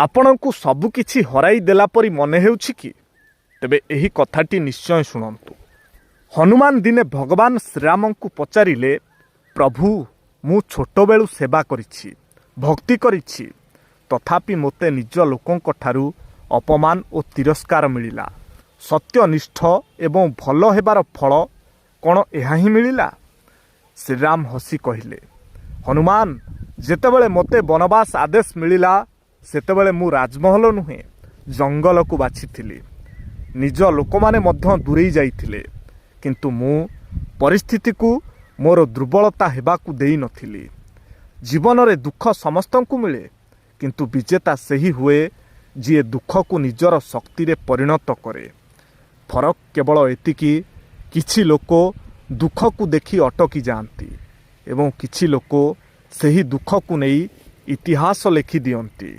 ଆପଣଙ୍କୁ ସବୁକିଛି ହରାଇ ଦେଲା ପରି ମନେ ହେଉଛି କି? ତେବେ ଏହି କଥାଟି ନିଶ୍ଚୟ ଶୁଣନ୍ତୁ। ହନୁମାନ ଦିନେ ଭଗବାନ ଶ୍ରୀରାମଙ୍କୁ ପଚାରିଲେ, ପ୍ରଭୁ, ମୁଁ ଛୋଟବେଳୁ ସେବା କରିଛି, ଭକ୍ତି କରିଛି, ତଥାପି ମୋତେ ନିଜ ଲୋକଙ୍କ ଠାରୁ ଅପମାନ ଓ ତିରସ୍କାର ମିଳିଲା। ସତ୍ୟନିଷ୍ଠ ଏବଂ ଭଲ ହେବାର ଫଳ କ'ଣ ଏହା ହିଁ ମିଳିଲା? ଶ୍ରୀରାମ ହସି କହିଲେ, ହନୁମାନ, ଯେତେବେଳେ ମୋତେ ବନବାସ ଆଦେଶ ମିଳିଲା ସେତେବେଳେ ମୁଁ ରାଜମହଲ ନୁହେଁ ଜଙ୍ଗଲକୁ ବାଛିଥିଲି। ନିଜ ଲୋକମାନେ ମଧ୍ୟ ଦୂରେଇ ଯାଇଥିଲେ, କିନ୍ତୁ ମୁଁ ପରିସ୍ଥିତିକୁ ମୋର ଦୁର୍ବଳତା ହେବାକୁ ଦେଇନଥିଲି। ଜୀବନରେ ଦୁଃଖ ସମସ୍ତଙ୍କୁ ମିଳେ, କିନ୍ତୁ ବିଜେତା ସେହି ହୁଏ ଯିଏ ଦୁଃଖକୁ ନିଜର ଶକ୍ତିରେ ପରିଣତ କରେ। ଫରକ କେବଳ ଏତିକି, କିଛି ଲୋକ ଦୁଃଖକୁ ଦେଖି ଅଟକି ଯାଆନ୍ତି ଏବଂ କିଛି ଲୋକ ସେହି ଦୁଃଖକୁ ନେଇ ଇତିହାସ ଲେଖିଦିଅନ୍ତି।